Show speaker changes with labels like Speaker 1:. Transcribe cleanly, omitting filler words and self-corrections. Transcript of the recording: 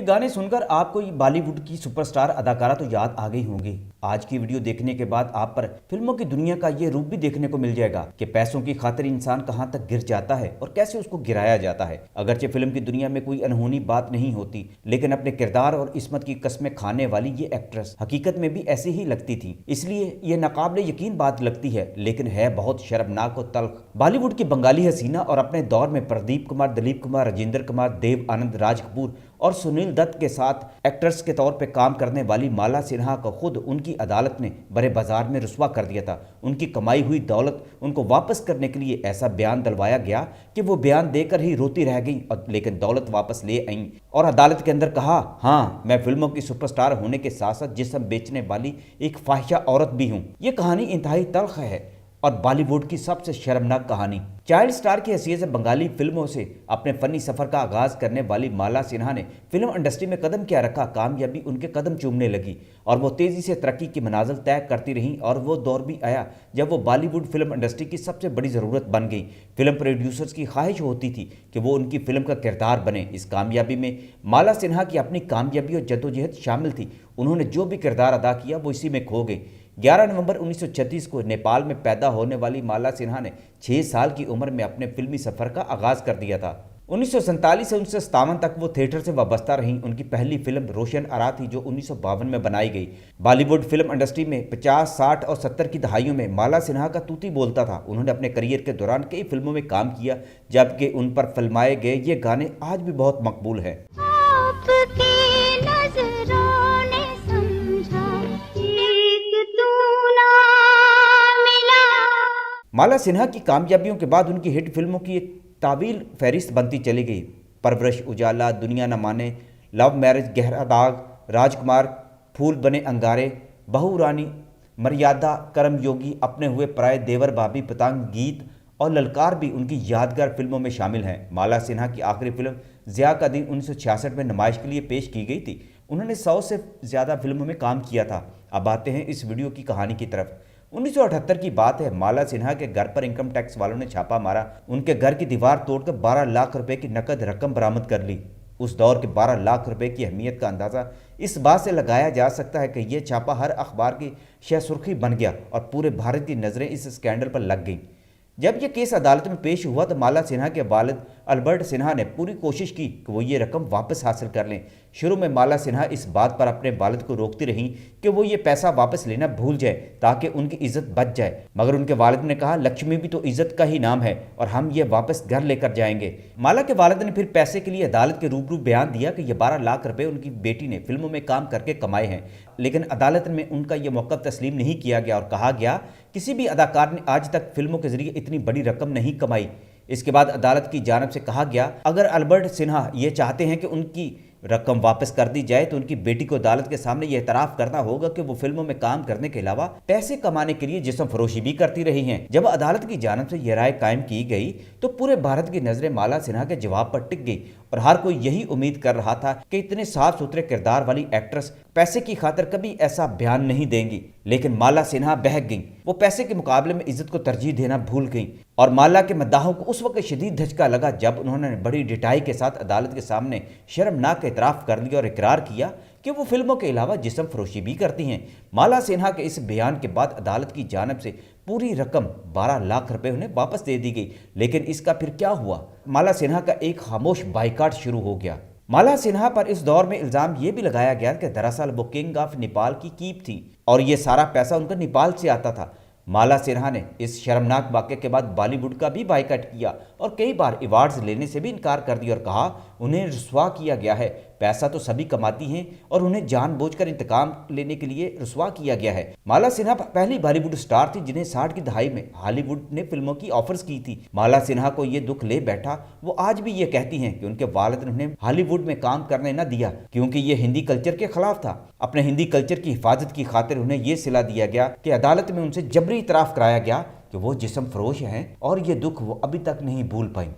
Speaker 1: गाने सुनकर आपको ये बॉलीवुड की सुपरस्टार अदाकारा तो याद आ गई होंगी। आज की वीडियो देखने के बाद आप पर फिल्मों की दुनिया का ये रूप भी देखने को मिल जाएगा कि पैसों की खातिर इंसान कहां तक गिर जाता है और कैसे उसको गिराया जाता है। अगरचे फिल्म की दुनिया में कोई अनहोनी बात नहीं होती, लेकिन अपने किरदार और इस्मत की कस्में खाने वाली ये एक्ट्रेस हकीकत में भी ऐसी ही लगती थी। इसलिए ये नाकाबिले यकीन बात लगती है, लेकिन है बहुत शर्मनाक और तल्ख। बॉलीवुड की बंगाली हसीना और अपने दौर में प्रदीप कुमार, दिलीप कुमार, राजेंद्र कुमार, देव आनंद, राज कपूर और सुनील दत्त के साथ एक्ट्रेस के तौर पे काम करने वाली माला सिन्हा को खुद उनकी अदालत ने बड़े बाजार में रुस्वा कर दिया था। उनकी कमाई हुई दौलत उनको वापस करने के लिए ऐसा बयान दिलवाया गया कि वो बयान देकर ही रोती रह गई, लेकिन दौलत वापस ले आई और अदालत के अंदर कहा, हाँ मैं फिल्मों की सुपरस्टार होने के साथ साथ जिस्म बेचने वाली एक फाहिशा औरत भी हूँ। ये कहानी इंतहाई तल्ख है और बॉलीवुड की सबसे शर्मनाक कहानी। चाइल्ड स्टार की हैसियत से बंगाली फिल्मों से अपने फनी सफर का आगाज करने वाली माला सिन्हा ने फिल्म इंडस्ट्री में कदम क्या रखा, कामयाबी उनके कदम चूमने लगी और वो तेजी से तरक्की की मनाजिल तय करती रहीं। और वो दौर भी आया जब वो बॉलीवुड फिल्म इंडस्ट्री की सबसे बड़ी ज़रूरत बन गई। फिल्म प्रोड्यूसर्स की ख्वाहिश होती थी कि वो उनकी फिल्म का किरदार बने। इस कामयाबी में माला सिन्हा की अपनी कामयाबी और जद्दोजहद शामिल थी। उन्होंने जो भी किरदार अदा किया वो इसी में खो गई। 11 नवंबर 1936 को नेपाल में पैदा होने वाली माला सिन्हा ने 6 साल की उम्र में अपने फिल्मी सफर का आगाज कर दिया था। 1947 से 1957 तक वो थिएटर से वाबस्ता रहीं। उनकी पहली फिल्म रोशन आरा थी जो 1952 में बनाई गई। बॉलीवुड फिल्म इंडस्ट्री में 50, 60 और 70 की दहाइयों में माला सिन्हा का तूती बोलता था। उन्होंने अपने करियर के दौरान कई फिल्मों में काम किया, जबकि उन पर फिल्माए गए ये गाने आज भी बहुत मकबूल हैं। माला सिन्हा की कामयाबियों के बाद उनकी हिट फिल्मों की एक तावील फहरिस्त बनती चली गई। परवरिश, उजाला, दुनिया न माने, लव मैरिज, गहरा दाग, राजकुमार, फूल बने अंगारे, बहू रानी, मर्यादा, कर्मयोगी, अपने हुए पराए, देवर भाभी, पतंग, गीत और ललकार भी उनकी यादगार फिल्मों में शामिल हैं। माला सिन्हा की आखिरी फिल्म ज़िया का दिन 1966 में नुमाइश के लिए पेश की गई थी। उन्होंने 100 से ज़्यादा फिल्मों में काम किया था। अब आते हैं इस वीडियो की कहानी की तरफ। 1978 की बात है। माला सिन्हा के घर पर इनकम टैक्स वालों ने छापा मारा। उनके घर की दीवार तोड़कर 12 लाख रुपए की नकद रकम बरामद कर ली। उस दौर के 12 लाख रुपए की अहमियत का अंदाज़ा इस बात से लगाया जा सकता है कि यह छापा हर अखबार की शह सुर्खी बन गया और पूरे भारत की नज़रें इस स्कैंडल पर लग गईं। जब यह केस अदालत में पेश हुआ तो माला सिन्हा के वालिद अल्बर्ट सिन्हा ने पूरी कोशिश की कि वो ये रकम वापस हासिल कर लें। शुरू में माला सिन्हा इस बात पर अपने वालिद को रोकती रहीं कि वो ये पैसा वापस लेना भूल जाए ताकि उनकी इज्जत बच जाए, मगर उनके वालिद ने कहा, लक्ष्मी भी तो इज्जत का ही नाम है और हम ये वापस घर लेकर जाएंगे। माला के वालिद ने फिर पैसे के लिए अदालत के रूबरू बयान दिया कि यह 12 लाख रुपए उनकी बेटी ने फिल्मों में काम करके कमाए हैं, लेकिन अदालत में उनका यह मौक़िफ़ तस्लीम नहीं किया गया और कहा गया किसी भी अदाकार ने आज तक फिल्मों के जरिए इतनी बड़ी रकम नहीं कमाई। इसके बाद अदालत की जानिब से कहा गया, अगर अल्बर्ट सिन्हा ये चाहते हैं कि उनकी रकम वापस कर दी जाए तो उनकी बेटी को अदालत के सामने यह एतराफ़ करना होगा कि वो फिल्मों में काम करने के अलावा पैसे कमाने के लिए जिस्म फरोशी भी करती रही हैं। जब अदालत की जानिब से यह राय कायम की गई तो पूरे भारत की नज़रें माला सिन्हा के जवाब पर टिक गई और हर कोई यही उम्मीद कर रहा था कि इतने साफ सुथरे किरदार वाली एक्ट्रेस पैसे की खातिर कभी ऐसा बयान नहीं देंगी। लेकिन माला सिन्हा बहक गईं। वो पैसे के मुकाबले में इज्जत को तरजीह देना भूल गईं और माला के मद्दाहों को उस वक्त शदीद धचका लगा जब उन्होंने बड़ी डिटाई के साथ अदालत के सामने शर्मनाक एतराफ़ कर लिया और इकरार किया कि वो फिल्मों के अलावा जिस्म फरोशी भी करती हैं। माला सिन्हा के इस बयान के बाद अदालत की जानिब से पूरी रकम 12 लाख रुपए उन्हें वापस दे दी गई। लेकिन इसका फिर क्या हुआ? माला सिन्हा का एक खामोश बाइकाट शुरू हो गया। माला सिन्हा पर इस दौर में इल्ज़ाम यह भी लगाया गया कि दरअसल वो किंग ऑफ नेपाल की कीप थी और ये सारा पैसा उनका नेपाल से आता था। माला सिन्हा ने इस शर्मनाक वाक़े के बाद बॉलीवुड का भी बाइकाट किया और कई बार अवार्ड्स लेने से भी इनकार कर दिया और कहा उन्हें रुस्वा किया गया है। पैसा तो सभी कमाती हैं और उन्हें जानबूझकर इंतकाम लेने के लिए रुस्वा किया गया है। माला सिन्हा पहली बॉलीवुड स्टार थी जिन्हें 60 की दहाई में हॉलीवुड ने फिल्मों की ऑफर्स की थी। माला सिन्हा को ये दुख ले बैठा। वो आज भी ये कहती हैं कि उनके वालिद ने उन्हें हॉलीवुड में काम करने न दिया क्योंकि ये हिंदी कल्चर के खिलाफ था। अपने हिंदी कल्चर की हिफाजत की खातिर उन्हें यह सिला दिया गया कि अदालत में उनसे जबरी इतराफ़ कराया गया कि वो जिस्म फरोश हैं और ये दुख वो अभी तक नहीं भूल पाई।